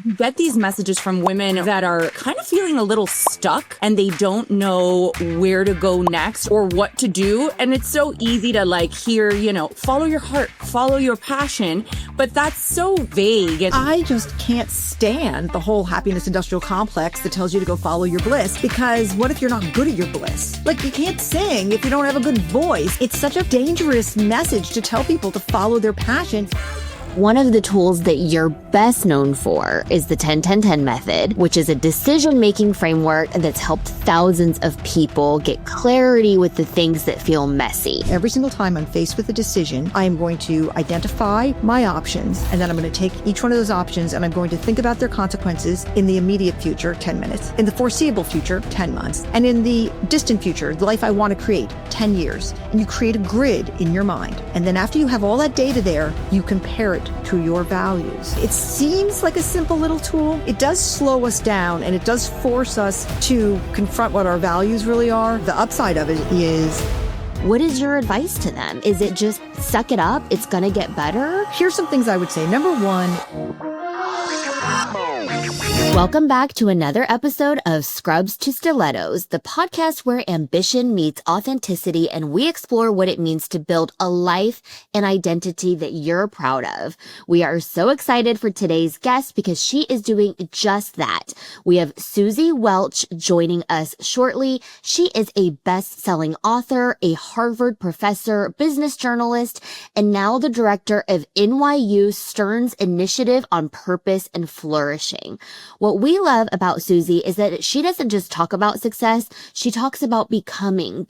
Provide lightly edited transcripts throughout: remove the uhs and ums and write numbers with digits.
get these messages from women that are kind of feeling a little stuck and they don't know where to go next or what to do. And it's so easy to hear, follow your heart, follow your passion, but that's so vague. And I just can't stand the whole happiness industrial complex that tells you to go follow your bliss, because what if you're not good at your bliss? You can't sing if you don't have a good voice. It's such a dangerous message to tell people to follow their passion. One of the tools that you're best known for is the 10-10-10 method, which is a decision-making framework that's helped thousands of people get clarity with the things that feel messy. Every single time I'm faced with a decision, I am going to identify my options, and then I'm going to take each one of those options and I'm going to think about their consequences in the immediate future, 10 minutes, in the foreseeable future, 10 months, and in the distant future, the life I want to create, 10 years. And you create a grid in your mind. And then after you have all that data there, you compare it to your values. It seems like a simple little tool. It does slow us down and it does force us to confront what our values really are. The upside of it is, what is your advice to them? Is it just suck it up? It's gonna get better? Here's some things I would say. Number one, welcome back to another episode of Scrubs to Stilettos, the podcast where ambition meets authenticity and we explore what it means to build a life and identity that you're proud of. We are so excited for today's guest because she is doing just that. We have Suzy Welch joining us shortly. She is a best-selling author, a Harvard professor, business journalist, and now the director of NYU Stern's Initiative on Purpose and Flourishing. What we love about Suzy is that she doesn't just talk about success. She talks about becoming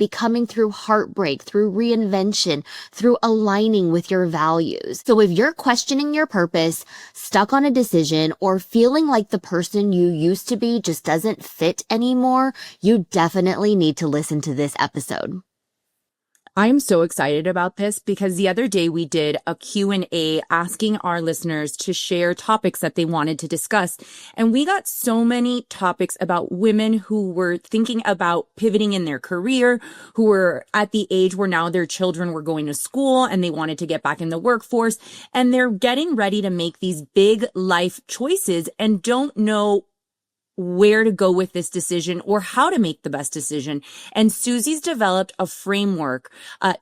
through heartbreak, through reinvention, through aligning with your values. So if you're questioning your purpose, stuck on a decision, or feeling like the person you used to be just doesn't fit anymore, you definitely need to listen to this episode. I'm so excited about this because the other day we did a Q&A asking our listeners to share topics that they wanted to discuss. And we got so many topics about women who were thinking about pivoting in their career, who were at the age where now their children were going to school and they wanted to get back in the workforce. And they're getting ready to make these big life choices and don't know where to go with this decision or how to make the best decision. And Suzy's developed a framework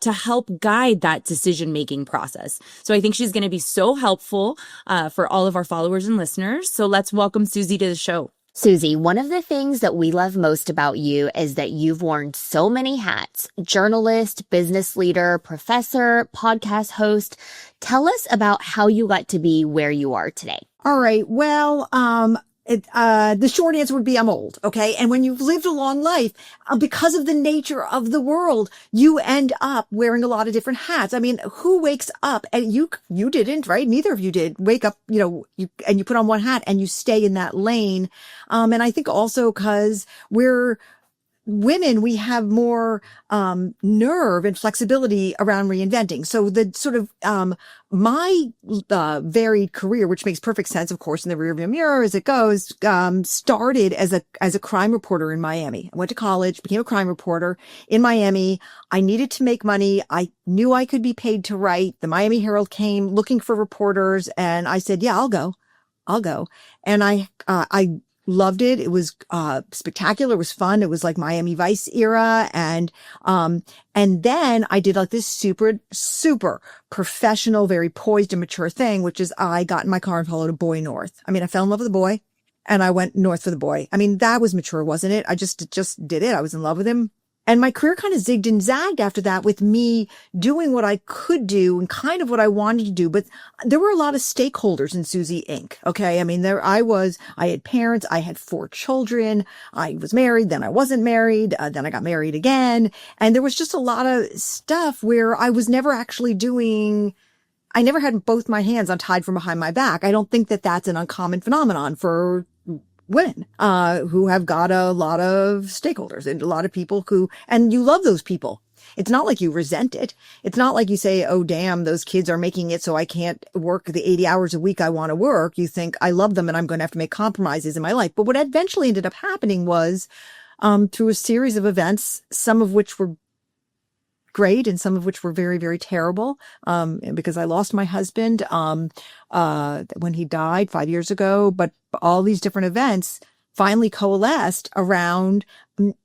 to help guide that decision-making process. So I think she's going to be so helpful for all of our followers and listeners. So let's welcome Suzy to the show. Suzy, one of the things that we love most about you is that you've worn so many hats: journalist, business leader, professor, podcast host. Tell us about how you got to be where you are today. All right. Well, the short answer would be I'm old. Okay. And when you've lived a long life, because of the nature of the world, you end up wearing a lot of different hats. I mean, who wakes up and you didn't, right? Neither of you did wake up, you put on one hat and you stay in that lane. And I think also because we're women, we have more nerve and flexibility around reinventing. So the sort of my varied career, which makes perfect sense, of course, in the rearview mirror as it goes, started as a crime reporter in Miami. I went to college, became a crime reporter in Miami. I needed to make money. I knew I could be paid to write. The Miami Herald came looking for reporters, and I said, "Yeah, I'll go." And I loved it. It was spectacular. It was fun. It was like Miami Vice era. And then I did like this super professional, very poised and mature thing, which is I got in my car and followed a boy north. I mean, I fell in love with a boy and I went north for the boy. I mean, that was mature, wasn't it? I just did it. I was in love with him. And my career kind of zigged and zagged after that with me doing what I could do and kind of what I wanted to do. But there were a lot of stakeholders in Suzy Inc. Okay. I mean, I had parents, I had 4 children, I was married, then I wasn't married, then I got married again. And there was just a lot of stuff where I was never actually I never had both my hands untied from behind my back. I don't think that that's an uncommon phenomenon for women, who have got a lot of stakeholders and a lot of people and you love those people. It's not like you resent it. It's not like you say, "Oh, damn, those kids are making it so I can't work the 80 hours a week I want to work." You think, "I love them and I'm going to have to make compromises in my life." But what eventually ended up happening was, through a series of events, some of which were great and some of which were very, very terrible. Because I lost my husband, when he died 5 years ago, but all these different events finally coalesced around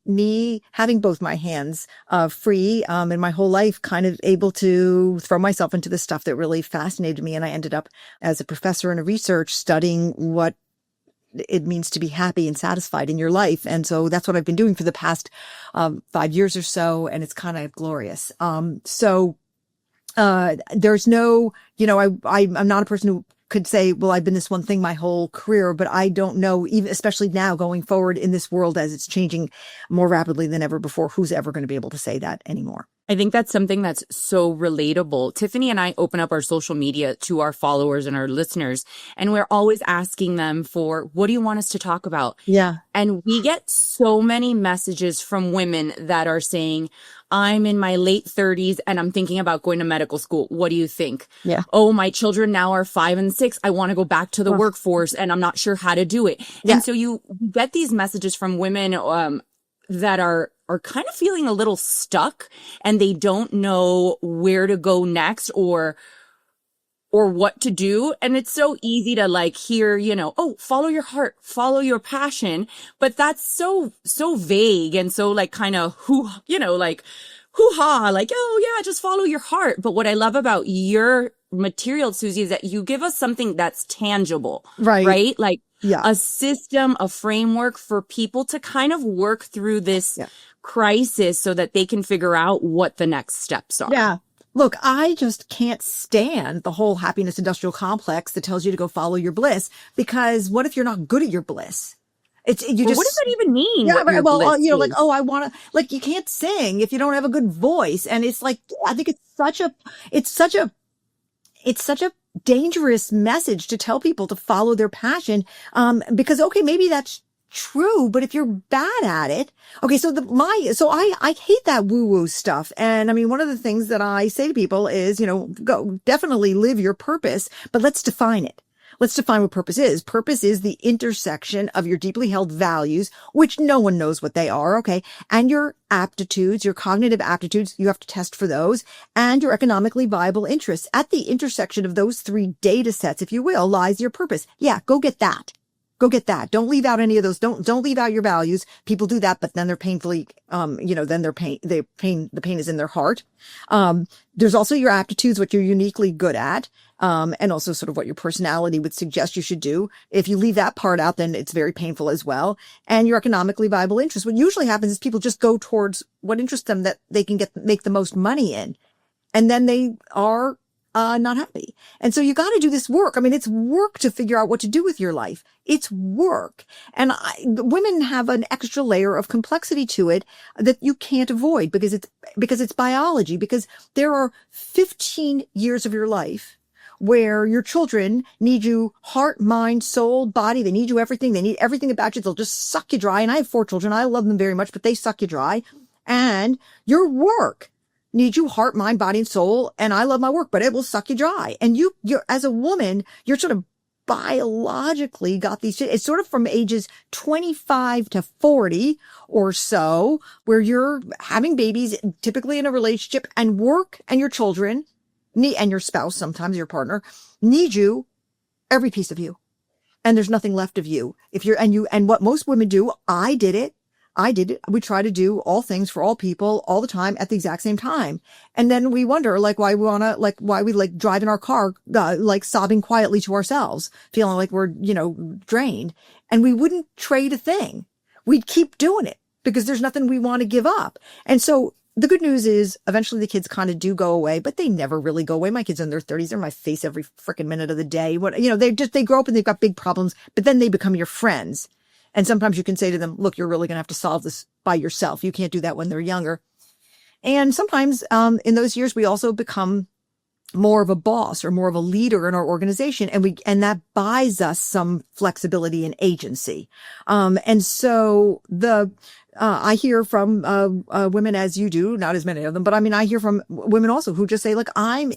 me having both my hands free, and my whole life kind of able to throw myself into the stuff that really fascinated me. And I ended up as a professor in a research studying what it means to be happy and satisfied in your life. And so that's what I've been doing for the past 5 years or so. And it's kind of glorious. There's no, I'm not a person who could say, well, I've been this one thing my whole career, but I don't know, even especially now going forward in this world as it's changing more rapidly than ever before, who's ever going to be able to say that anymore. I think that's something that's so relatable. Tiffany and I open up our social media to our followers and our listeners, and we're always asking them for, what do you want us to talk about? Yeah. And we get so many messages from women that are saying, I'm in my late 30s and I'm thinking about going to medical school. What do you think? Yeah. Oh, my children now are 5 and 6. I want to go back to the workforce and I'm not sure how to do it. Yeah. And so you get these messages from women that are kind of feeling a little stuck and they don't know where to go next or what to do. And it's so easy to like hear, oh, follow your heart, follow your passion. But that's so vague and so like kind of hoo-ha, like, oh yeah, just follow your heart. But what I love about your material, Suzy, is that you give us something that's tangible, right? Like a system, a framework for people to kind of work through this crisis so that they can figure out what the next steps are. Yeah. Look, I just can't stand the whole happiness industrial complex that tells you to go follow your bliss, because what if you're not good at your bliss? What does that even mean? Yeah, right. Well, like, oh, I want to, like, you can't sing if you don't have a good voice. And it's like, I think it's such a dangerous message to tell people to follow their passion. Because, okay, maybe that's true, but if you're bad at it, okay, I hate that woo-woo stuff. And I mean, one of the things that I say to people is, go definitely live your purpose, but let's define it. Let's define what purpose is. Purpose is the intersection of your deeply held values, which no one knows what they are, okay, and your aptitudes, your cognitive aptitudes, you have to test for those, and your economically viable interests. At the intersection of those three data sets, if you will, lies your purpose. Yeah, go get that. Go get that. Don't leave out any of those. Don't leave out your values. People do that, but then they're painfully, the pain is in their heart. There's also your aptitudes, what you're uniquely good at. And also sort of what your personality would suggest you should do. If you leave that part out, then it's very painful as well. And your economically viable interests. What usually happens is people just go towards what interests them that they can make the most money in. And then they are not happy. And so you got to do this work. I mean, it's work to figure out what to do with your life. It's work. And women have an extra layer of complexity to it that you can't avoid because it's biology, because there are 15 years of your life where your children need you heart, mind, soul, body. They need you everything. They need everything about you. They'll just suck you dry. And I have 4 children. I love them very much, but they suck you dry. And your work need you heart, mind, body, and soul. And I love my work, but it will suck you dry. And you're as a woman, you're sort of biologically got these, it's sort of from ages 25 to 40 or so, where you're having babies, typically in a relationship, and work and your children and your spouse, sometimes your partner, need you, every piece of you. And there's nothing left of you. And what most women do, I did it. We try to do all things for all people all the time at the exact same time. And then we wonder, like, why we drive in our car, sobbing quietly to ourselves, feeling like we're, drained. And we wouldn't trade a thing. We'd keep doing it because there's nothing we want to give up. And so the good news is eventually the kids kind of do go away, but they never really go away. My kids are in their 30s. They're in my face every freaking minute of the day. They grow up and they've got big problems, but then they become your friends. And sometimes you can say to them, look, you're really going to have to solve this by yourself. You can't do that when they're younger. And sometimes, in those years, we also become more of a boss or more of a leader in our organization. And that buys us some flexibility and agency. And so I hear from, women, as you do, not as many of them, but I mean, I hear from women also who just say, look, I'm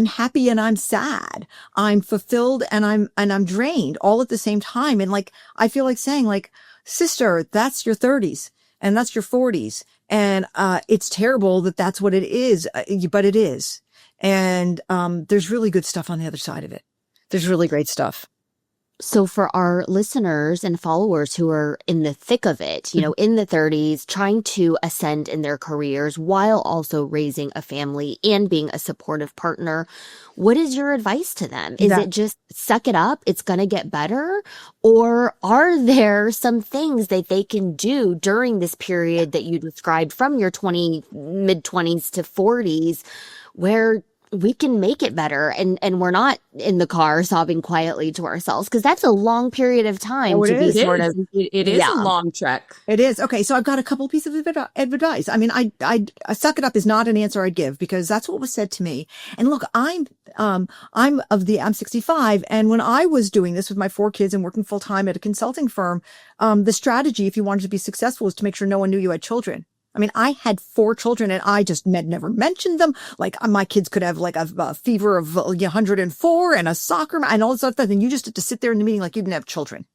happy and I'm sad. I'm fulfilled and I'm drained all at the same time. And like, I feel like saying, like, sister, that's your 30s. and that's your 40s. And, it's terrible that that's what it is, but it is. And, there's really good stuff on the other side of it. There's really great stuff. So for our listeners and followers who are in the thick of it, you know, in the 30s, trying to ascend in their careers while also raising a family and being a supportive partner, what is your advice to them? Is it just suck it up? It's going to get better? Or are there some things that they can do during this period that you described from your mid-20s to 40s where we can make it better and we're not in the car sobbing quietly to ourselves? Because that's a long period of time to be sort of. It is a long trek. It is. Okay. So I've got a couple pieces of advice. I mean, I suck it up is not an answer I'd give because that's what was said to me. And look, I'm 65. And when I was doing this with my 4 kids and working full time at a consulting firm, the strategy, if you wanted to be successful, is to make sure no one knew you had children. I mean, I had 4 children and I just never mentioned them. Like my kids could have like a fever of 104 and a soccer and all this other stuff. And you just had to sit there in the meeting like you didn't have children.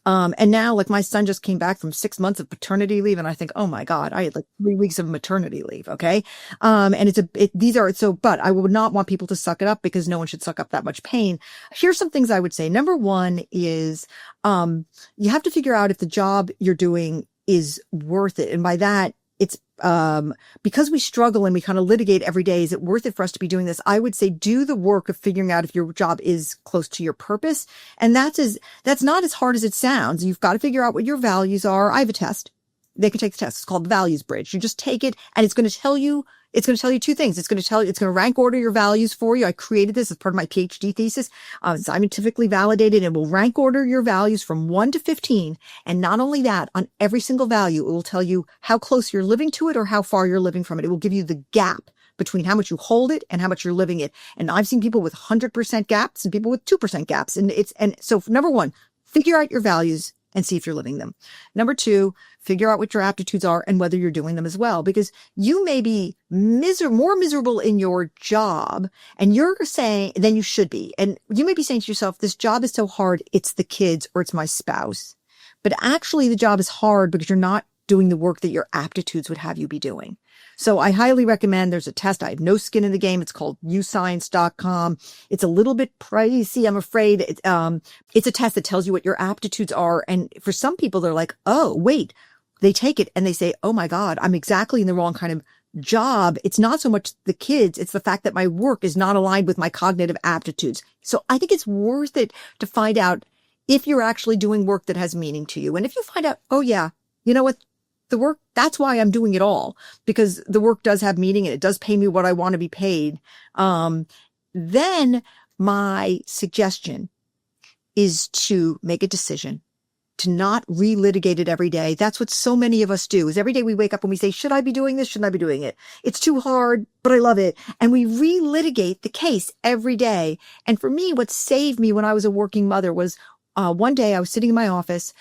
And now like my son just came back from 6 months of paternity leave. And I think, oh my God, I had like 3 weeks of maternity leave. Okay. And but I would not want people to suck it up because no one should suck up that much pain. Here's some things I would say. Number one is, you have to figure out if the job you're doing is worth it. And by that, it's, because we struggle and we kind of litigate every day, is it worth it for us to be doing this? I would say do the work of figuring out if your job is close to your purpose. And that's not as hard as it sounds. You've got to figure out what your values are. I have a test. They can take the test. It's called the Values Bridge. You just take it and it's going to tell you 2 things. It's going to rank order your values for you. I created this as part of my PhD thesis. Scientifically validated, and will rank order your values from 1 to 15. And not only that, on every single value, it will tell you how close you're living to it or how far you're living from it. It will give you the gap between how much you hold it and how much you're living it. And I've seen people with 100% gaps and people with 2% gaps. And so number one, figure out your values and see if you're living them. Number 2, figure out what your aptitudes are and whether you're doing them as well, because you may be more miserable in your job and you're saying than you should be. And you may be saying to yourself, this job is so hard. It's the kids or it's my spouse. But actually the job is hard because you're not doing the work that your aptitudes would have you be doing. So I highly recommend, there's a test. I have no skin in the game. It's called uscience.com. It's a little bit pricey, I'm afraid. It's a test that tells you what your aptitudes are. And for some people, they're like, oh, wait, they take it and they say, oh my God, I'm exactly in the wrong kind of job. It's not so much the kids. It's the fact that my work is not aligned with my cognitive aptitudes. So I think it's worth it to find out if you're actually doing work that has meaning to you. And if you find out, oh yeah, you know what? The work, that's why I'm doing it all, because the work does have meaning and it does pay me what I want to be paid. Then my suggestion is to make a decision to not relitigate it every day. That's what so many of us do, is every day we wake up and we say, should I be doing this? Shouldn't I be doing it? It's too hard, but I love it. And we relitigate the case every day. And for me, what saved me when I was a working mother was, one day I was sitting in my office,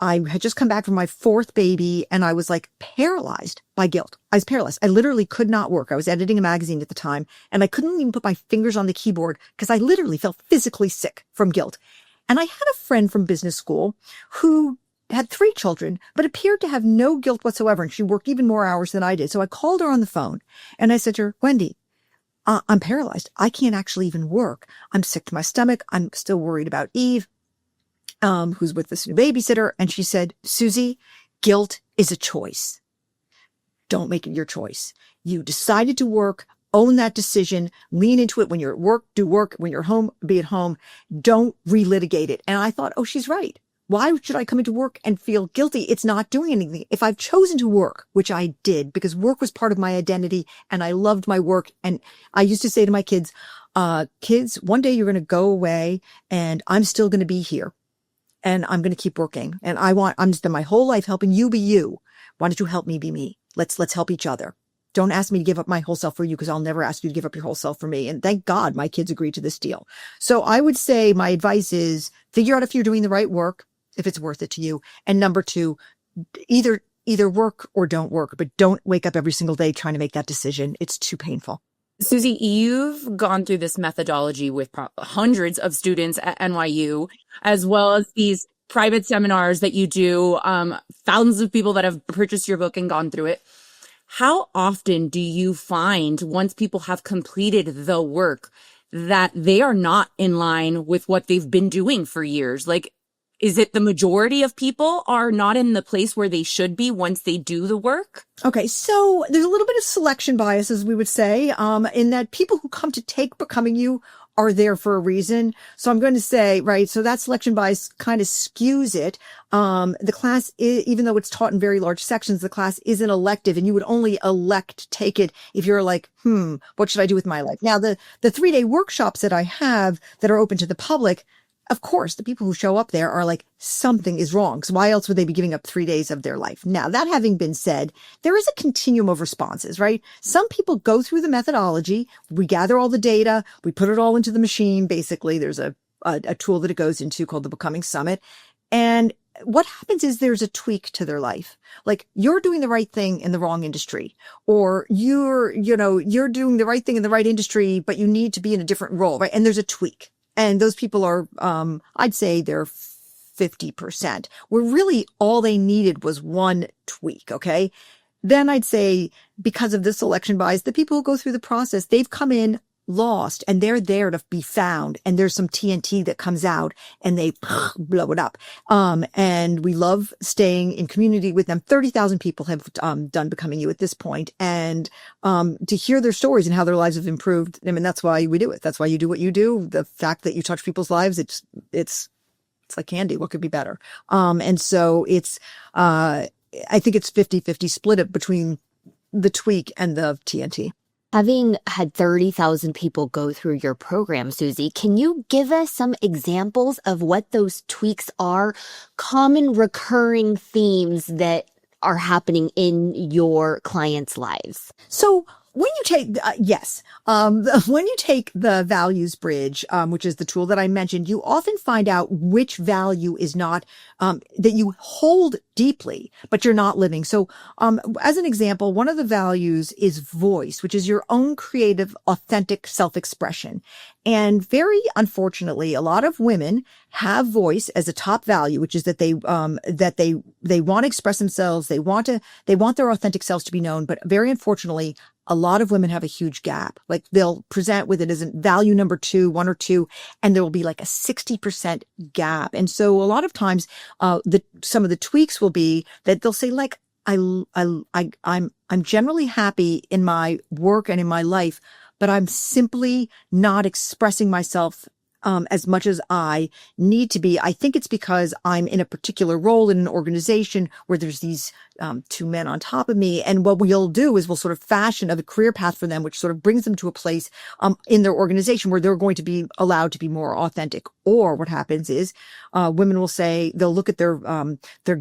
I had just come back from my 4th baby and I was like paralyzed by guilt. I was paralyzed. I literally could not work. I was editing a magazine at the time and I couldn't even put my fingers on the keyboard because I literally felt physically sick from guilt. And I had a friend from business school who had 3 children, but appeared to have no guilt whatsoever. And she worked even more hours than I did. So I called her on the phone and I said to her, Wendy, I'm paralyzed. I can't actually even work. I'm sick to my stomach. I'm still worried about Eve, who's with this new babysitter. And she said, Suzy, guilt is a choice. Don't make it your choice. You decided to work, own that decision, lean into it. When you're at work, do work. When you're home, be at home. Don't relitigate it. And I thought, oh, she's right. Why should I come into work and feel guilty? It's not doing anything. If I've chosen to work, which I did because work was part of my identity and I loved my work. And I used to say to my kids, kids, one day you're going to go away and I'm still going to be here. And I'm going to keep working. And I'm going to spend my whole life helping you be you. Why don't you help me be me? Let's help each other. Don't ask me to give up my whole self for you because I'll never ask you to give up your whole self for me. And thank God my kids agreed to this deal. So I would say my advice is figure out if you're doing the right work, if it's worth it to you. And number 2, either work or don't work, but don't wake up every single day trying to make that decision. It's too painful. Suzy, you've gone through this methodology with hundreds of students at NYU, as well as these private seminars that you do thousands of people that have purchased your book and gone through it. How often do you find, once people have completed the work, that they are not in line with what they've been doing for years? Like, is it the majority of people are not in the place where they should be once they do the work? Okay, so there's a little bit of selection bias, as we would say, in that people who come to take Becoming You are there for a reason. So I'm going to say, right, so that selection bias kind of skews it. The class, even though it's taught in very large sections, the class is an elective, and you would only elect to take it if you're like, what should I do with my life? Now, the 3-day workshops that I have that are open to the public, of course, the people who show up there are like, something is wrong. So why else would they be giving up 3 days of their life? Now, that having been said, there is a continuum of responses, right? Some people go through the methodology. We gather all the data. We put it all into the machine. Basically, there's a tool that it goes into called the Becoming Summit. And what happens is there's a tweak to their life. Like, you're doing the right thing in the wrong industry, or you're doing the right thing in the right industry, but you need to be in a different role, right? And there's a tweak. And those people are, I'd say they're 50%, where really all they needed was one tweak. Okay. Then I'd say, because of this selection bias, the people who go through the process, they've come in lost and they're there to be found. And there's some TNT that comes out and they blow it up. And we love staying in community with them. 30,000 people have, done Becoming You at this point. And, to hear their stories and how their lives have improved. I mean, that's why we do it. That's why you do what you do. The fact that you touch people's lives, it's like candy. What could be better? And so I think it's 50-50 split up between the tweak and the TNT. Having had 30,000 people go through your program, Suzy, can you give us some examples of what those tweaks are, common recurring themes that are happening in your clients' lives? So when you take, when you take the values bridge, which is the tool that I mentioned, you often find out which value is not, that you hold deeply, but you're not living. So, as an example, one of the values is voice, which is your own creative, authentic self-expression. And very unfortunately, a lot of women have voice as a top value, which is that they want to express themselves. They want their authentic selves to be known. But very unfortunately, a lot of women have a huge gap. Like, they'll present with it as a value number 2, 1 or 2, and there will be like a 60% gap. And so a lot of times, some of the tweaks will be that they'll say, like, I'm generally happy in my work and in my life, but I'm simply not expressing myself as much as I need to be. I think it's because I'm in a particular role in an organization where there's these 2 men on top of me. And what we'll do is we'll sort of fashion a career path for them, which sort of brings them to a place in their organization where they're going to be allowed to be more authentic. Or what happens is women will say, they'll look at their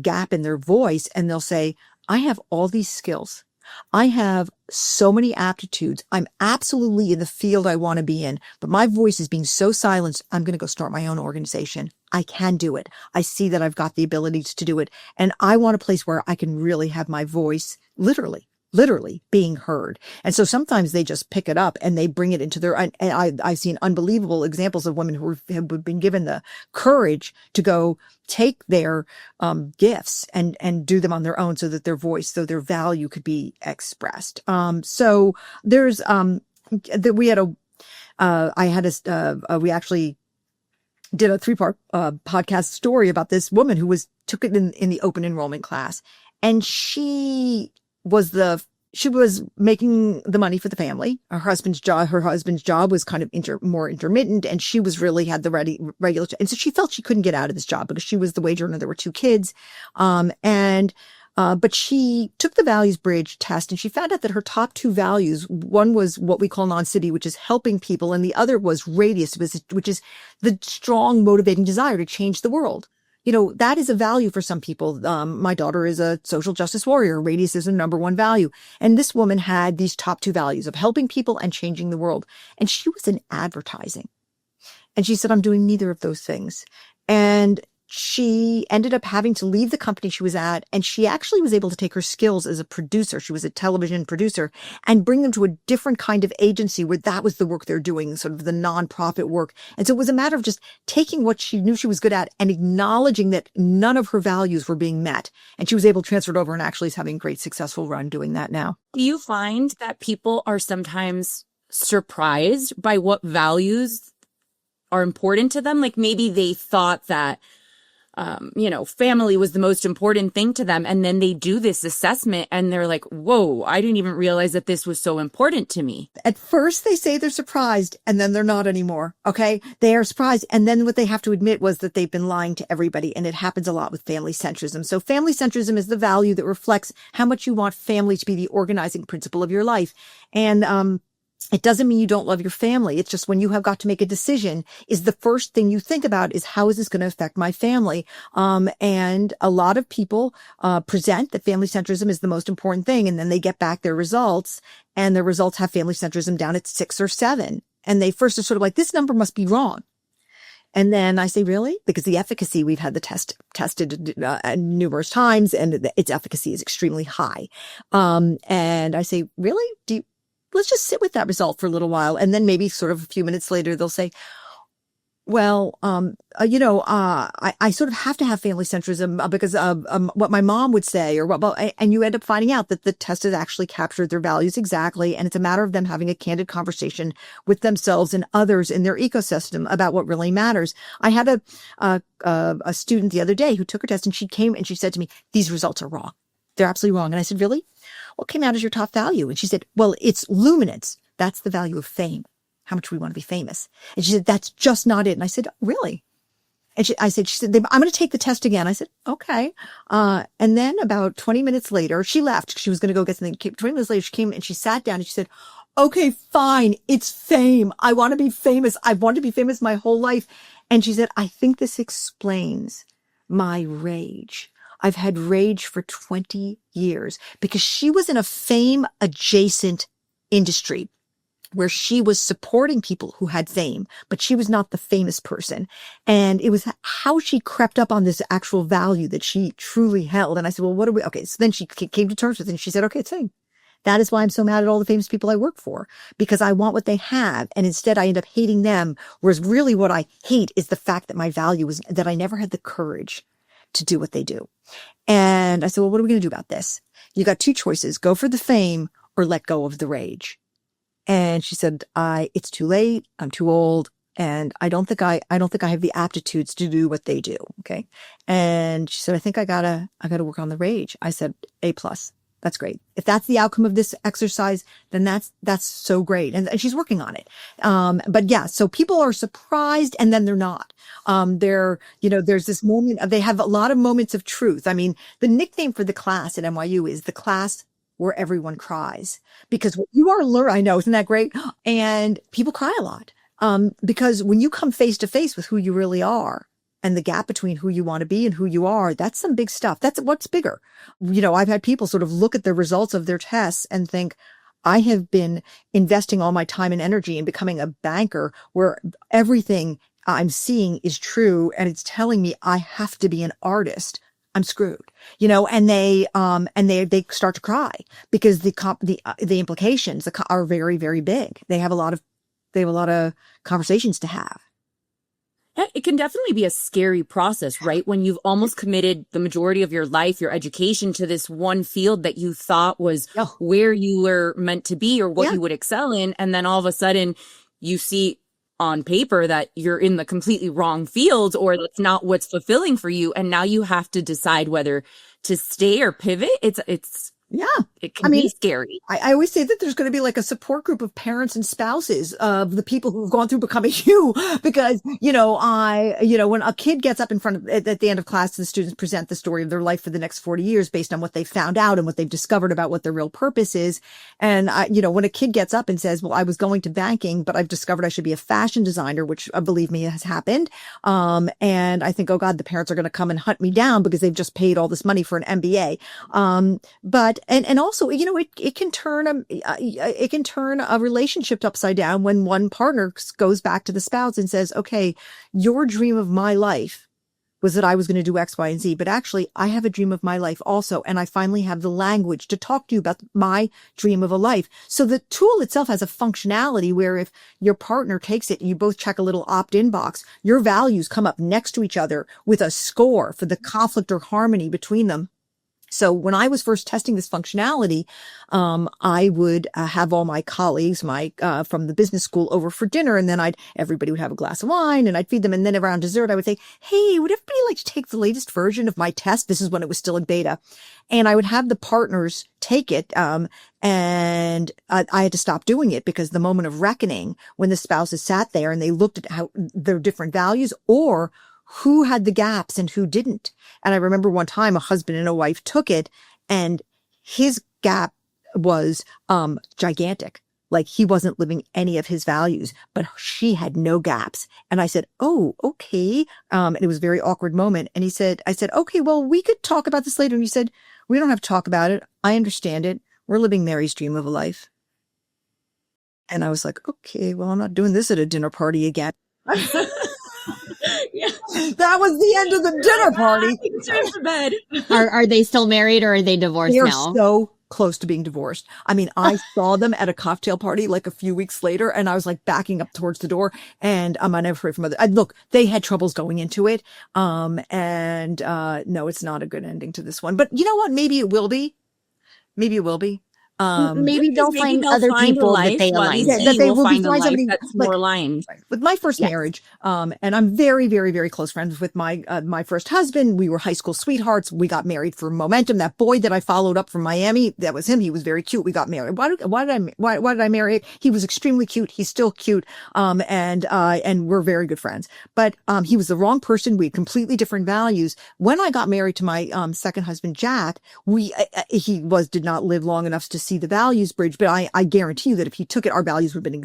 gap in their voice and they'll say, I have all these skills. I have so many aptitudes. I'm absolutely in the field I want to be in, but my voice is being so silenced. I'm going to go start my own organization. I can do it. I see that I've got the ability to do it. And I want a place where I can really have my voice literally being heard. And so sometimes they just pick it up and they bring it into their, and I've seen unbelievable examples of women who have been given the courage to go take their gifts and do them on their own so that their voice, so their value could be expressed. So there's, we actually did a 3-part podcast story about this woman who took it in the open enrollment class. And she was making the money for the family. Her husband's job was kind of more intermittent, and she was really had the regular. And so she felt she couldn't get out of this job because she was the wage earner. There were 2 kids. But she took the values bridge test and she found out that her top 2 values, one was what we call non-city, which is helping people. And the other was radius, which is the strong motivating desire to change the world. You know, that is a value for some people. My daughter is a social justice warrior. Radius is a number 1 value. And this woman had these top 2 values of helping people and changing the world. And she was in advertising. And she said, I'm doing neither of those things. And she ended up having to leave the company she was at, and she actually was able to take her skills as a producer. She was a television producer, and bring them to a different kind of agency where that was the work they're doing, sort of the nonprofit work. And so it was a matter of just taking what she knew she was good at and acknowledging that none of her values were being met. And she was able to transfer it over and actually is having a great successful run doing that now. Do you find that people are sometimes surprised by what values are important to them? Like maybe they thought that family was the most important thing to them. And then they do this assessment and they're like, whoa, I didn't even realize that this was so important to me. At first they say they're surprised and then they're not anymore. Okay. They are surprised. And then what they have to admit was that they've been lying to everybody. And it happens a lot with family centrism. So family centrism is the value that reflects how much you want family to be the organizing principle of your life. And, it doesn't mean you don't love your family. It's just when you have got to make a decision, is the first thing you think about is how is this going to affect my family? And a lot of people present that family centrism is the most important thing. And then they get back their results and their results have family centrism down at 6 or 7. And they first are sort of like, this number must be wrong. And then I say, really? Because the efficacy, we've had the tested numerous times and its efficacy is extremely high. And I say, really? Let's just sit with that result for a little while. And then maybe sort of a few minutes later, they'll say, well, I sort of have to have family centrism because what my mom would say and you end up finding out that the test has actually captured their values exactly. And it's a matter of them having a candid conversation with themselves and others in their ecosystem about what really matters. I had a student the other day who took her test and she came and she said to me, these results are wrong. They're absolutely wrong. And I said, really? What came out as your top value? And she said, well, it's luminance. That's the value of fame. How much we want to be famous. And she said, that's just not it. And I said, really? And she said, I'm going to take the test again. I said, okay. And then about 20 minutes later, she left. She was going to go get something. 20 minutes later, she came and she sat down and she said, okay, fine. It's fame. I want to be famous. I've wanted to be famous my whole life. And she said, I think this explains my rage. I've had rage for 20 years because she was in a fame adjacent industry where she was supporting people who had fame, but she was not the famous person. And it was how she crept up on this actual value that she truly held. And I said, well, okay. So then she came to terms with it and she said, okay, it's fame. That is why I'm so mad at all the famous people I work for, because I want what they have. And instead I end up hating them. Whereas really what I hate is the fact that my value was that I never had the courage to do what they do. And I said, well, what are we going to do about this? You got 2 choices, go for the fame or let go of the rage. And she said, it's too late. I'm too old. And I don't think I have the aptitudes to do what they do. Okay. And she said, I think I gotta work on the rage. I said, A+. That's great. If that's the outcome of this exercise, then that's so great. And she's working on it. But yeah, so people are surprised and then they're not. There's this moment they have a lot of moments of truth. I mean, the nickname for the class at NYU is the class where everyone cries because what you are learning, I know, isn't that great? And people cry a lot. Because when you come face to face with who you really are, and the gap between who you want to be and who you are, that's some big stuff. That's what's bigger. I've had people sort of look at the results of their tests and think, I have been investing all my time and energy in becoming a banker where everything I'm seeing is true. And it's telling me I have to be an artist. I'm screwed, and they start to cry because the implications are very, very big. They have a lot of conversations to have. Yeah, it can definitely be a scary process, right? When you've almost committed the majority of your life, your education to this one field that you thought was where you were meant to be or what you would excel in. And then all of a sudden you see on paper that you're in the completely wrong field or that's not what's fulfilling for you. And now you have to decide whether to stay or pivot. It can be scary. I always say that there's going to be like a support group of parents and spouses of the people who've gone through becoming you, because, when a kid gets up in front of, at the end of class, the students present the story of their life for the next 40 years based on what they found out and what they've discovered about what their real purpose is. And when a kid gets up and says, well, I was going to banking, but I've discovered I should be a fashion designer, which believe me has happened. And I think, oh God, the parents are going to come and hunt me down because they've just paid all this money for an MBA. And also, it can turn a relationship upside down when one partner goes back to the spouse and says, okay, your dream of my life was that I was going to do X, Y, and Z, but actually I have a dream of my life also. And I finally have the language to talk to you about my dream of a life. So the tool itself has a functionality where if your partner takes it and you both check a little opt-in box, your values come up next to each other with a score for the conflict or harmony between them. So when I was first testing this functionality, I would have all my colleagues, from the business school over for dinner, and then everybody would have a glass of wine, and I'd feed them. And then around dessert, I would say, "Hey, would everybody like to take the latest version of my test?" This is when it was still in beta, and I would have the partners take it. And I had to stop doing it because the moment of reckoning, when the spouses sat there and they looked at how their different values or who had the gaps and who didn't. And I remember one time a husband and a wife took it and his gap was gigantic. Like he wasn't living any of his values, but she had no gaps. And I said, "Oh, okay." And it was a very awkward moment. And I said, "Okay, well, we could talk about this later." And he said, "We don't have to talk about it. I understand it. We're living Mary's dream of a life." And I was like, "Okay, well, I'm not doing this at a dinner party again." Yeah. That was the end of the dinner party. It's time for bed. Are they still married or are they divorced They are now? so close to being divorced. I mean, I saw them at a cocktail party like a few weeks later, and I was like backing up towards the door. And I never heard from look, they had troubles going into it. No, it's not a good ending to this one. But you know what? Maybe it will be. Maybe it will be. Maybe they'll find other people that they align with. That they will find find somebody that's more aligned. With my first marriage, and I'm very, very, very close friends with my first husband. We were high school sweethearts. We got married for momentum. That boy that I followed up from Miami, that was him. He was very cute. We got married. Why did I marry him? He was extremely cute. He's still cute. And we're very good friends. But he was the wrong person. We had completely different values. When I got married to my second husband, Jack, he did not live long enough to see the values bridge, but I guarantee you that if he took it, our values would have been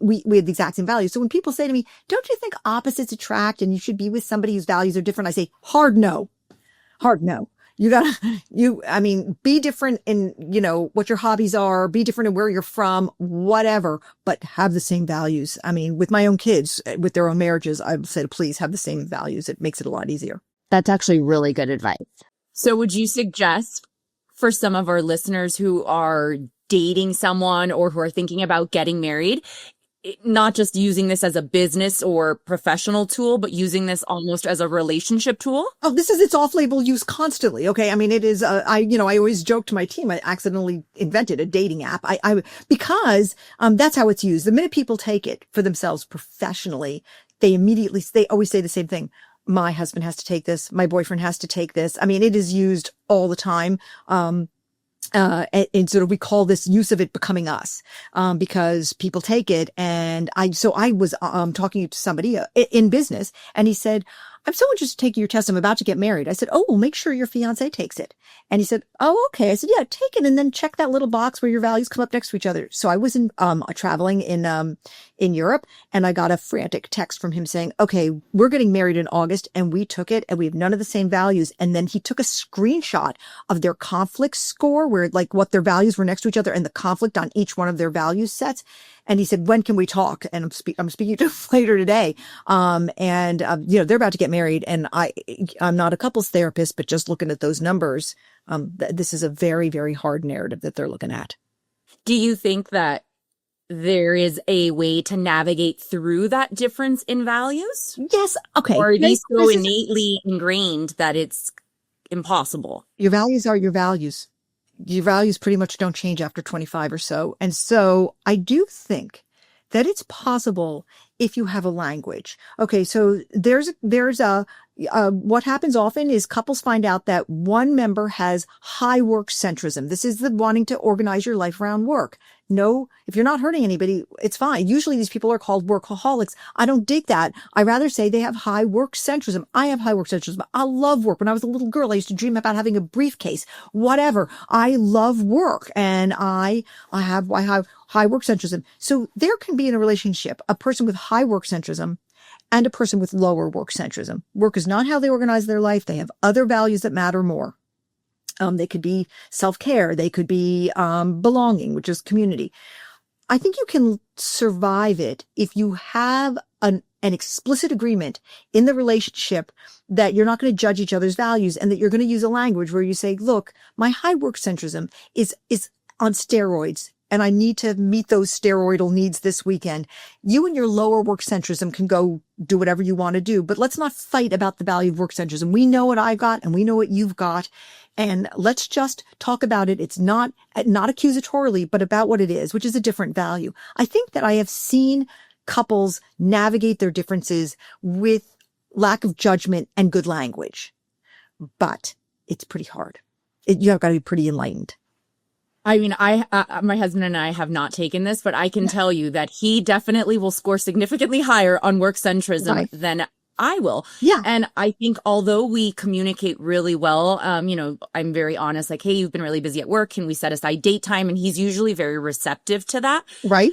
we had the exact same values. So when people say to me, "Don't you think opposites attract and you should be with somebody whose values are different?" I say, hard no. Be different in, what your hobbies are, be different in where you're from, whatever, but have the same values. I mean, with my own kids, with their own marriages, I've said, please have the same values. It makes it a lot easier. That's actually really good advice. So would you suggest for some of our listeners who are dating someone or who are thinking about getting married, not just using this as a business or professional tool, but using this almost as a relationship tool? Oh, it's off-label use constantly. Okay. I mean, it is, I always joke to my team, I accidentally invented a dating app. Because that's how it's used. The minute people take it for themselves professionally, they always say the same thing. My husband has to take this. My boyfriend has to take this. I mean, it is used all the time. And sort of we call this use of it becoming us, because people take it. And I was talking to somebody in business, and he said, "I'm so interested in taking your test. I'm about to get married." I said, "Oh, well, make sure your fiance takes it." And he said, "Oh, okay." I said, "Yeah, take it. And then check that little box where your values come up next to each other." So I was traveling in Europe, and I got a frantic text from him saying, "Okay, we're getting married in August, and we took it, and we have none of the same values." And then he took a screenshot of their conflict score where like what their values were next to each other and the conflict on each one of their value sets. And he said, "When can we talk?" And I'm speaking to him later today. They're about to get married, and I'm not a couples therapist, but just looking at those numbers, this is a very, very hard narrative that they're looking at. Do you think that there is a way to navigate through that difference in values? Yes. Okay. Or are these so innately ingrained that it's impossible? Your values are your values. Your values pretty much don't change after 25 or so. And so I do think that it's possible if you have a language. Okay. So there's what happens often is couples find out that one member has high work centrism. This is the wanting to organize your life around work. No, if you're not hurting anybody, it's fine. Usually these people are called workaholics. I don't dig that. I rather say they have high work centrism. I have high work centrism. I love work. When I was a little girl, I used to dream about having a briefcase, whatever. I love work, and I have high work centrism. So there can be in a relationship a person with high work centrism and a person with lower work centrism. Work is not how they organize their life. They have other values that matter more. They could be self-care. They could be belonging, which is community. I think you can survive it if you have an explicit agreement in the relationship that you're not going to judge each other's values and that you're going to use a language where you say, look, my high work centrism is on steroids and I need to meet those steroidal needs this weekend. You and your lower work centrism can go do whatever you want to do, but let's not fight about the value of work centrism. We know what I've got and we know what you've got. And let's just talk about it. It's not accusatorily, but about what it is, which is a different value. I think that I have seen couples navigate their differences with lack of judgment and good language, but it's pretty hard. You have got to be pretty enlightened. I mean, my husband and I have not taken this, but I can tell you that he definitely will score significantly higher on work centrism than I will. Yeah. And I think although we communicate really well, I'm very honest, like, hey, you've been really busy at work. Can we set aside date time? And he's usually very receptive to that. Right.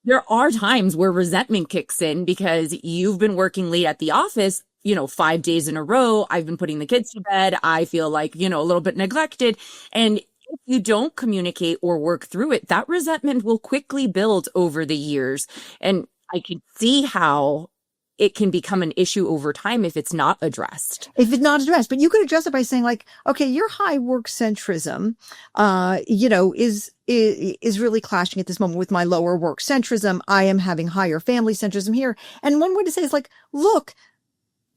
There are times where resentment kicks in because you've been working late at the office, 5 days in a row. I've been putting the kids to bed. I feel like, a little bit neglected. And if you don't communicate or work through it, that resentment will quickly build over the years. And I can see how it can become an issue over time if it's not addressed. If it's not addressed, but you could address it by saying like, okay, your high work centrism, is really clashing at this moment with my lower work centrism. I am having higher family centrism here. And one way to say is like, look,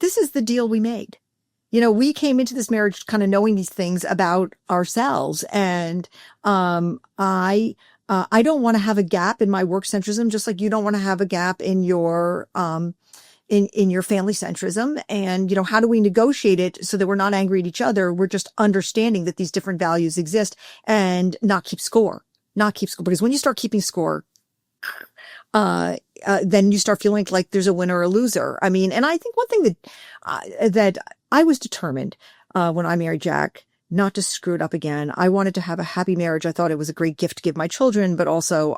this is the deal we made. We came into this marriage kind of knowing these things about ourselves. And, I don't want to have a gap in my work centrism, just like you don't want to have a gap in your, in your family centrism. And, how do we negotiate it so that we're not angry at each other? We're just understanding that these different values exist and not keep score, because when you start keeping score, then you start feeling like there's a winner or a loser. I mean, and I think one thing that I was determined, when I married Jack, not to screw it up again. I wanted to have a happy marriage. I thought it was a great gift to give my children, but also,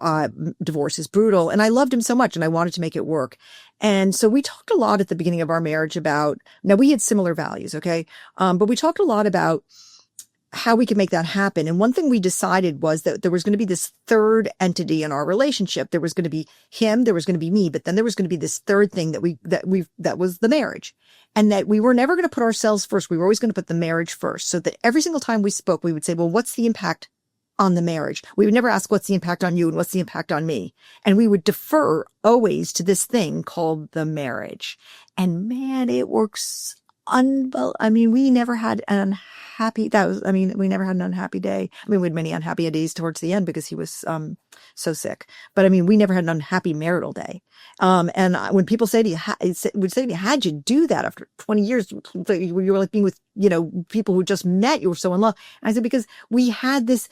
divorce is brutal. And I loved him so much and I wanted to make it work. And so we talked a lot at the beginning of our marriage about, now we had similar values. Okay. But we talked a lot about how we could make that happen. And one thing we decided was that there was going to be this third entity in our relationship. There was going to be him, there was going to be me, but then there was going to be this third thing that was the marriage. And that we were never going to put ourselves first. We were always going to put the marriage first. So that every single time we spoke, we would say, well, what's the impact on the marriage? We would never ask what's the impact on you and what's the impact on me. And we would defer always to this thing called the marriage. And man, it works unbelievable. I mean, we never had an unhappy day. I mean, we had many unhappy days towards the end because he was so sick. But I mean, we never had an unhappy marital day. And when people say to you, how'd you do that after 20 years? You were like being with, people who just met, you were so in love. And I said, because we had this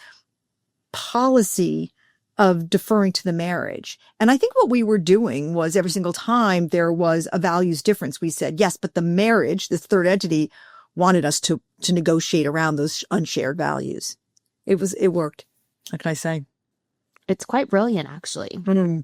policy of deferring to the marriage. And I think what we were doing was every single time there was a values difference, we said, yes, but the marriage, this third entity, wanted us to negotiate around those unshared values. It worked. What can I say? It's quite brilliant, actually. Mm-hmm.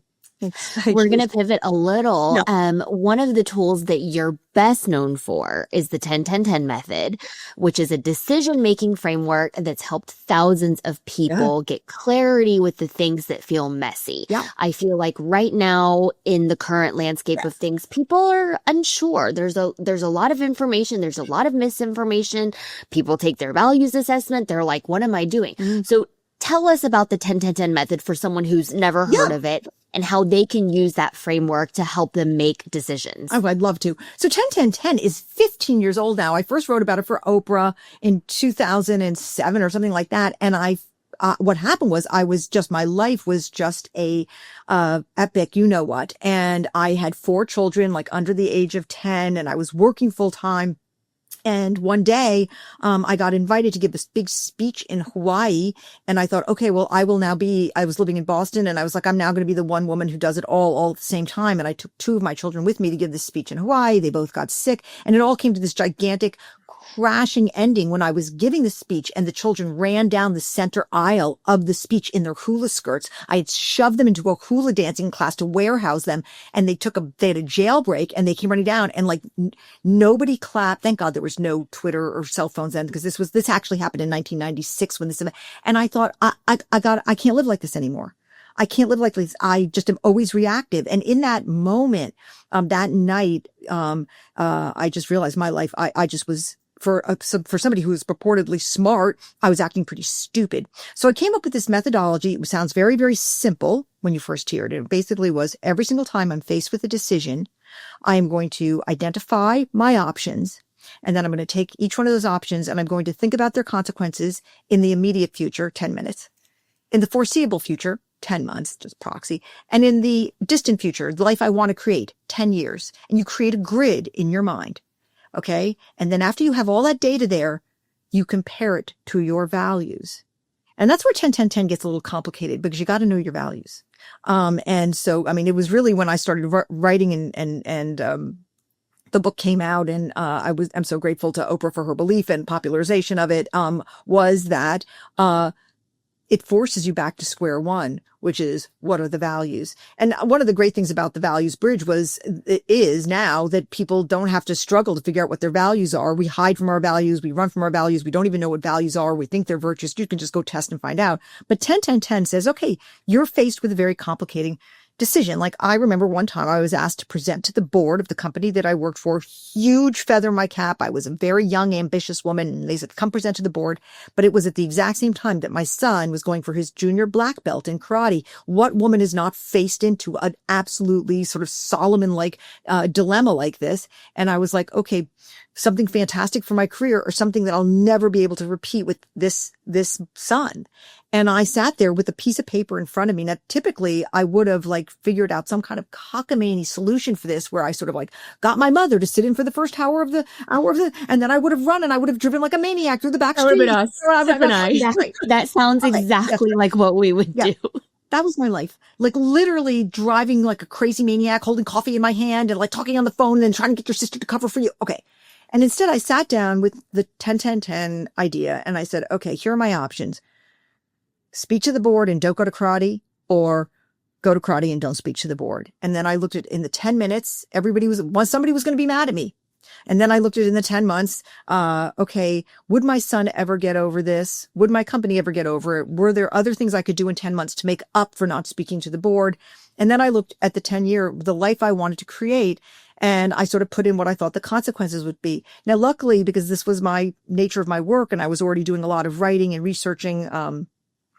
We're going to pivot a little. No. One of the tools that you're best known for is the 10-10-10 method, which is a decision-making framework that's helped thousands of people get clarity with the things that feel messy. Yeah. I feel like right now in the current landscape of things, people are unsure. There's a lot of information. There's a lot of misinformation. People take their values assessment. They're like, what am I doing? Mm-hmm. So tell us about the 10-10-10 method for someone who's never heard of it and how they can use that framework to help them make decisions. Oh, I'd love to. So 10-10-10 is 15 years old now. I first wrote about it for Oprah in 2007 or something like that. And what happened was my life was just a epic, you know what. And I had 4 children, like under the age of 10, and I was working full time. And one day, I got invited to give this big speech in Hawaii. And I thought, okay, well, I was living in Boston and I was like, I'm now going to be the one woman who does it all at the same time. And I took 2 of my children with me to give this speech in Hawaii. They both got sick. And it all came to this gigantic crashing ending when I was giving the speech and the children ran down the center aisle of the speech in their hula skirts. I had shoved them into a hula dancing class to warehouse them, and they had a jailbreak and they came running down, and like nobody clapped. Thank God there was no Twitter or cell phones then, because this actually happened in 1996 when this event. And I thought, I can't live like this anymore. I can't live like this. I just am always reactive. And in that moment, that night, I just realized my life, I just was, for somebody who was purportedly smart, I was acting pretty stupid. So I came up with this methodology. It sounds very, very simple when you first hear it. It basically was every single time I'm faced with a decision, I am going to identify my options. And then I'm going to take each one of those options and I'm going to think about their consequences in the immediate future, 10 minutes. In the foreseeable future, 10 months, just proxy. And in the distant future, the life I want to create, 10 years. And you create a grid in your mind. Okay. And then after you have all that data there, you compare it to your values. And that's where 10-10-10 gets a little complicated because you got to know your values. And so, I mean, it was really when I started writing and the book came out and, I'm so grateful to Oprah for her belief and popularization of it, was that, it forces you back to square one, which is what are the values? And one of the great things about the values bridge is now that people don't have to struggle to figure out what their values are. We hide from our values. We run from our values. We don't even know what values are. We think they're virtuous. You can just go test and find out. But 10-10-10 says, okay, you're faced with a very complicating decision. Like I remember one time I was asked to present to the board of the company that I worked for, huge feather in my cap. I was a very young, ambitious woman and they said, come present to the board. But it was at the exact same time that my son was going for his junior black belt in karate. What woman is not faced into an absolutely sort of Solomon-like dilemma like this? And I was like, okay, something fantastic for my career or something that I'll never be able to repeat with this son. And I sat there with a piece of paper in front of me. Now, typically I would have like figured out some kind of cockamamie solution for this where I sort of like got my mother to sit in for the first hour of the, and then I would have run and I would have driven like a maniac through the back street. That sounds exactly like what we would do. That was my life. Like literally driving like a crazy maniac, holding coffee in my hand and like talking on the phone and then trying to get your sister to cover for you. Okay. And instead I sat down with the 10-10-10 idea and I said, okay, here are my options. Speak to the board and don't go to karate, or go to karate and don't speak to the board. And then I looked at in the 10 minutes, somebody was going to be mad at me. And then I looked at in the 10 months, okay, would my son ever get over this? Would my company ever get over it? Were there other things I could do in 10 months to make up for not speaking to the board? And then I looked at the 10-year, the life I wanted to create. And I sort of put in what I thought the consequences would be. Now, luckily, because this was my nature of my work and I was already doing a lot of writing and researching,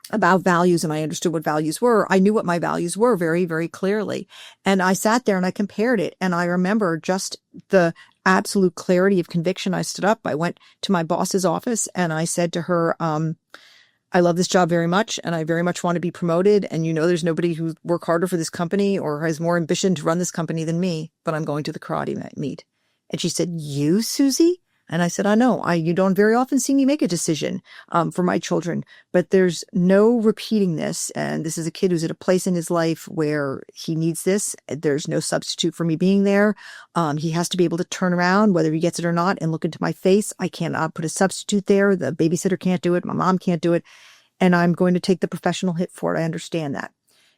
about values and I understood what values were. I knew what my values were very, very clearly. And I sat there and I compared it. And I remember just the absolute clarity of conviction. I stood up. I went to my boss's office and I said to her, I love this job very much and I very much want to be promoted. And you know, there's nobody who worked harder for this company or has more ambition to run this company than me, but I'm going to the karate meet. And she said, you, Suzy? And I said, I know, you don't very often see me make a decision, for my children, but there's no repeating this. And this is a kid who's at a place in his life where he needs this. There's no substitute for me being there. He has to be able to turn around, whether he gets it or not, and look into my face. I cannot put a substitute there. The babysitter can't do it. My mom can't do it. And I'm going to take the professional hit for it. I understand that.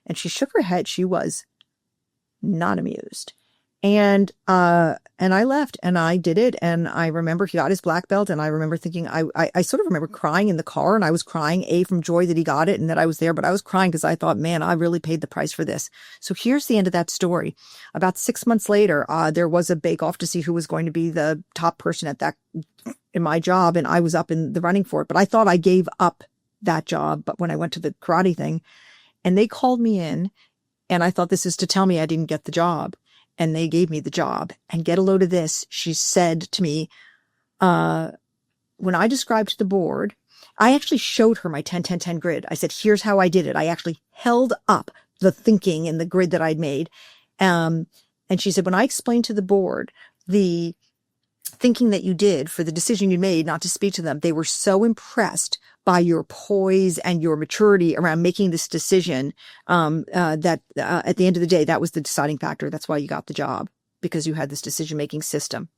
And she shook her head. She was not amused. And I left and I did it. And I remember he got his black belt and I remember thinking, I sort of remember crying in the car and I was crying from joy that he got it and that I was there, but I was crying because I thought, man, I really paid the price for this. So here's the end of that story. About 6 months later, there was a bake off to see who was going to be the top person at that in my job. And I was up in the running for it, but I thought I gave up that job. But when I went to the karate thing and they called me in and I thought this is to tell me I didn't get the job. And they gave me the job. And get a load of this. She said to me, when I described to the board, I actually showed her my 10-10-10 grid. I said, here's how I did it. I actually held up the thinking in the grid that I'd made. And she said, when I explained to the board the thinking that you did for the decision you made not to speak to them, they were so impressed by your poise and your maturity around making this decision, that at the end of the day, that was the deciding factor. That's why you got the job, because you had this decision-making system.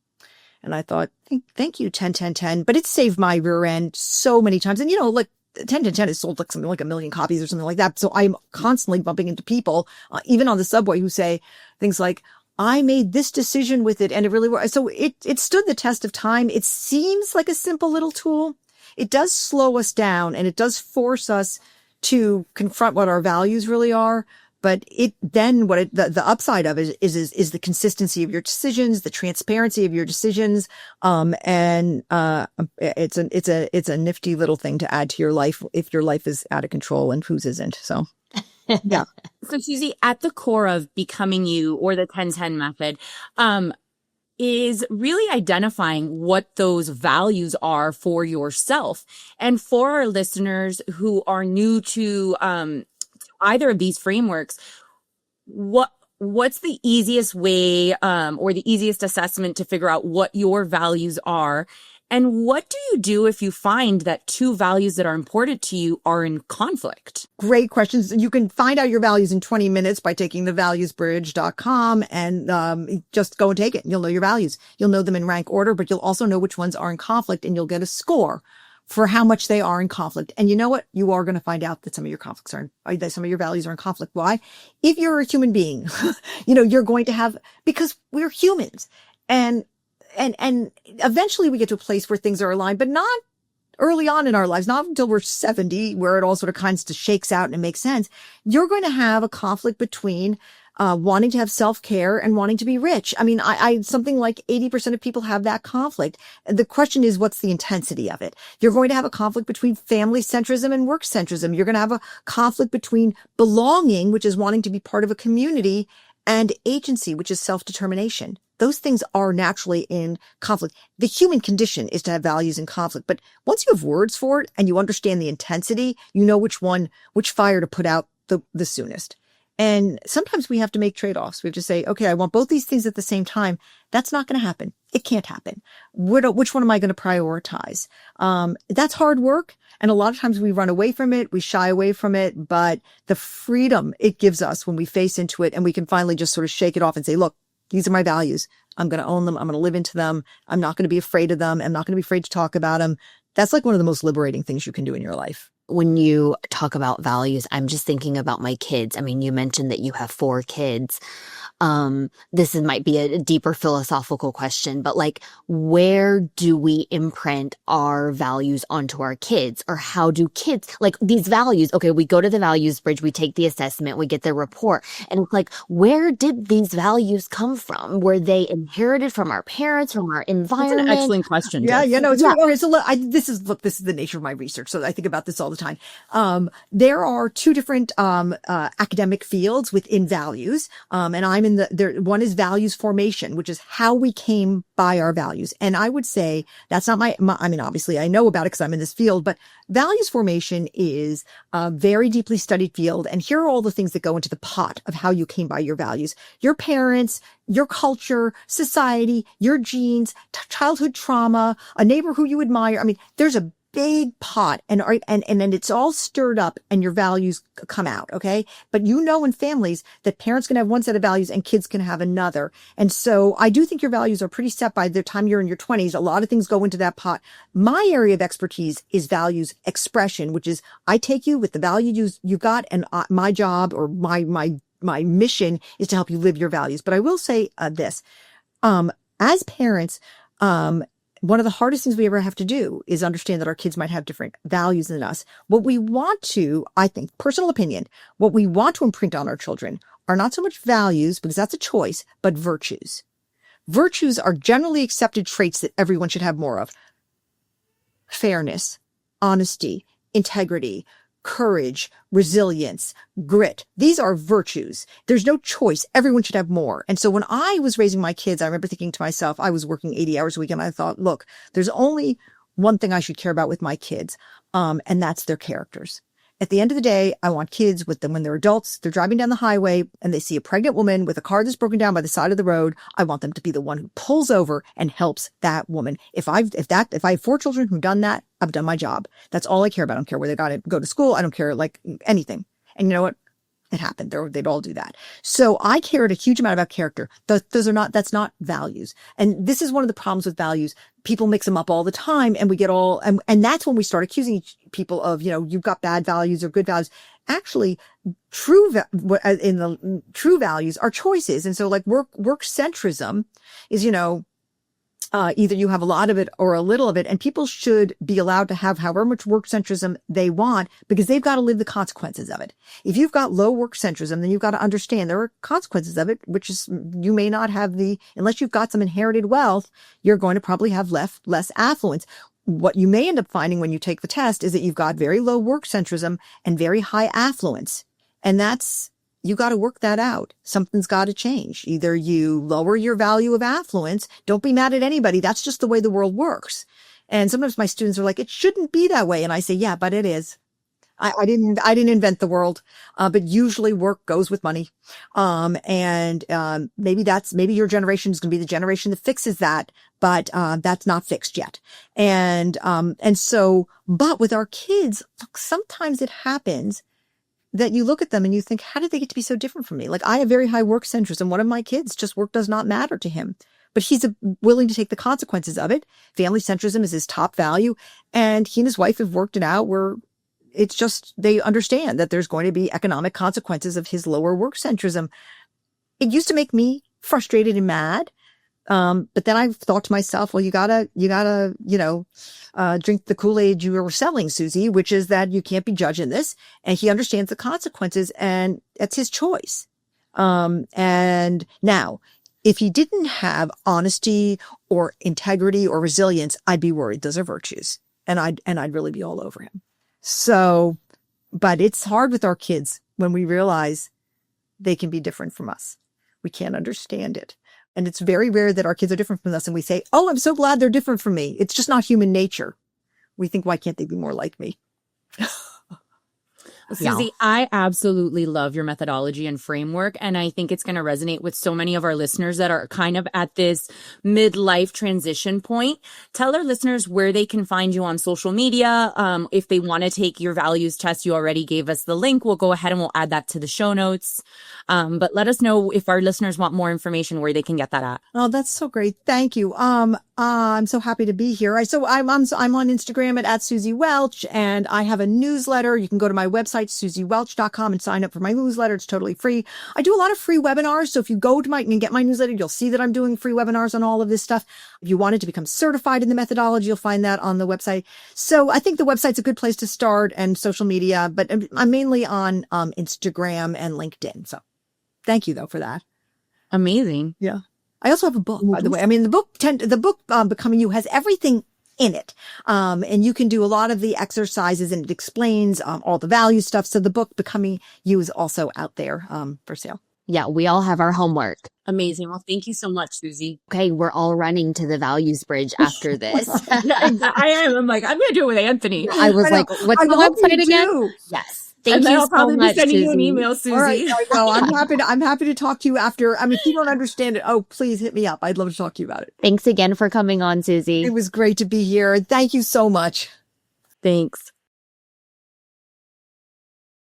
And I thought, thank you, 10-10-10. But it saved my rear end so many times. And, you know, like 10-10-10 is sold like something like 1 million copies or something like that. So I'm constantly bumping into people, even on the subway, who say things like, I made this decision with it and it really worked. So it stood the test of time. It seems like a simple little tool. It does slow us down and it does force us to confront what our values really are. But the upside of it is the consistency of your decisions, the transparency of your decisions. It's a nifty little thing to add to your life if your life is out of control and whose isn't. So, yeah. So Suzy, at the core of becoming you, or the 10-10 method, is really identifying what those values are for yourself. And for our listeners who are new to, either of these frameworks, what's the easiest way, or the easiest assessment to figure out what your values are? And what do you do if you find that two values that are important to you are in conflict? Great questions. You can find out your values in 20 minutes by taking thevaluesbridge.com and just go and take it. You'll know your values. You'll know them in rank order, but you'll also know which ones are in conflict, and you'll get a score for how much they are in conflict. And you know what? You are going to find out that some of your conflicts that some of your values are in conflict. Why? If you're a human being, you're going to have, because we're humans, and eventually we get to a place where things are aligned, but not early on in our lives, not until we're 70, where it all sort of kinds of shakes out and it makes sense. You're going to have a conflict between wanting to have self-care and wanting to be rich. I mean, something like 80% of people have that conflict. The question is, what's the intensity of it? You're going to have a conflict between family centrism and work centrism. You're going to have a conflict between belonging, which is wanting to be part of a community, and agency, which is self-determination. Those things are naturally in conflict. The human condition is to have values in conflict. But once you have words for it and you understand the intensity, you know which fire to put out the soonest. And sometimes we have to make trade-offs. We have to say, okay, I want both these things at the same time. That's not going to happen. It can't happen. Which one am I going to prioritize? That's hard work. And a lot of times we run away from it. We shy away from it. But the freedom it gives us when we face into it and we can finally just sort of shake it off and say, look, these are my values. I'm going to own them. I'm going to live into them. I'm not going to be afraid of them. I'm not going to be afraid to talk about them. That's like one of the most liberating things you can do in your life. When you talk about values, I'm just thinking about my kids. I mean, you mentioned that you have 4 kids. Might be a deeper philosophical question, but like, where do we imprint our values onto our kids? Or how do kids, like these values, okay, we go to the values bridge, we take the assessment, we get the report. And it's like, where did these values come from? Were they inherited from our parents, from our environment? That's an excellent question. Yeah, it's okay. So this is the nature of my research. So I think about this all the time. There are 2 different academic fields within values, and I'm in one is values formation, which is how we came by our values. And I would say that's not I mean, obviously I know about it because I'm in this field, but values formation is a very deeply studied field. And here are all the things that go into the pot of how you came by your values: your parents, your culture, society, your genes, childhood trauma, a neighbor who you admire. I mean, there's a big pot and then it's all stirred up and your values come out. Okay. But in families that parents can have one set of values and kids can have another. And so I do think your values are pretty set by the time you're in your 20s. A lot of things go into that pot. My area of expertise is values expression, which is I take you with the values you got, and my job or my mission is to help you live your values. But I will say this, as parents, one of the hardest things we ever have to do is understand that our kids might have different values than us. What we want to, I think, personal opinion, what we want to imprint on our children are not so much values, because that's a choice, but virtues. Virtues are generally accepted traits that everyone should have more of. Fairness, honesty, integrity, courage, resilience, grit. These are virtues. There's no choice. Everyone should have more. And so when I was raising my kids, I remember thinking to myself, I was working 80 hours a week, and I thought, look, there's only one thing I should care about with my kids, and that's their characters. At the end of the day, I want kids with them when they're adults, they're driving down the highway and they see a pregnant woman with a car that's broken down by the side of the road. I want them to be the one who pulls over and helps that woman. If I have 4 children who've done that, I've done my job. That's all I care about. I don't care where they got to go to school. I don't care like anything. And you know what? It happened. They'd all do that. So I cared a huge amount about character. That's not values. And this is one of the problems with values. People mix them up all the time, and we get and that's when we start accusing people of, you've got bad values or good values. Actually, true values are choices. And so like work centrism is, Either you have a lot of it or a little of it, and people should be allowed to have however much work centrism they want because they've got to live the consequences of it. If you've got low work centrism, then you've got to understand there are consequences of it, which is you may not have unless you've got some inherited wealth, you're going to probably have less affluence. What you may end up finding when you take the test is that you've got very low work centrism and very high affluence. And you got to work that out. Something's got to change. Either you lower your value of affluence. Don't be mad at anybody. That's just the way the world works. And sometimes my students are like, it shouldn't be that way. And I say, yeah, but it is. I didn't invent the world. But usually work goes with money. Maybe your generation is going to be the generation that fixes that, but, that's not fixed yet. But with our kids, look, sometimes it happens that you look at them and you think, how did they get to be so different from me? Like I have very high work centrism. One of my kids, just work does not matter to him, but he's willing to take the consequences of it. Family centrism is his top value. And he and his wife have worked it out where it's just, they understand that there's going to be economic consequences of his lower work centrism. It used to make me frustrated and mad. But then I thought to myself, well, you gotta, drink the Kool-Aid you were selling, Suzy, which is that you can't be judging this. And he understands the consequences and it's his choice. And now if he didn't have honesty or integrity or resilience, I'd be worried. Those are virtues. And I'd really be all over him. So, but it's hard with our kids when we realize they can be different from us. We can't understand it. And it's very rare that our kids are different from us and we say, oh, I'm so glad they're different from me. It's just not human nature. We think, why can't they be more like me? Suzy, I absolutely love your methodology and framework, and I think it's going to resonate with so many of our listeners that are kind of at this midlife transition point. Tell our listeners where they can find you on social media. If they want to take your values test, you already gave us the link. We'll go ahead and we'll add that to the show notes. But let us know if our listeners want more information where they can get that at. Oh, that's so great. Thank you. I'm so happy to be here. I'm on Instagram at Suzy Welch, and I have a newsletter. You can go to my website, SuzyWelch.com, and sign up for my newsletter. It's totally free. I do a lot of free webinars. So if you go to and get my newsletter, you'll see that I'm doing free webinars on all of this stuff. If you wanted to become certified in the methodology, you'll find that on the website. So I think the website's a good place to start, and social media, but I'm mainly on Instagram and LinkedIn. So thank you though for that. Amazing. Yeah. I also have a book, by the way. I mean, the book Becoming You has everything in it. And you can do a lot of the exercises and it explains, all the value stuff. So the book Becoming You is also out there, for sale. Yeah, we all have our homework. Amazing. Well, thank you so much, Suzy. Okay, we're all running to the values bridge after this. I am. I'm like, I'm going to do it with Anthony. I was like, what's the website again? Yes. Thank you I'll probably so much, be sending Suzy. you an email, Suzy. All right. No, I'm happy to talk to you after. I mean, if you don't understand it, please hit me up. I'd love to talk to you about it. Thanks again for coming on, Suzy. It was great to be here. Thank you so much. Thanks.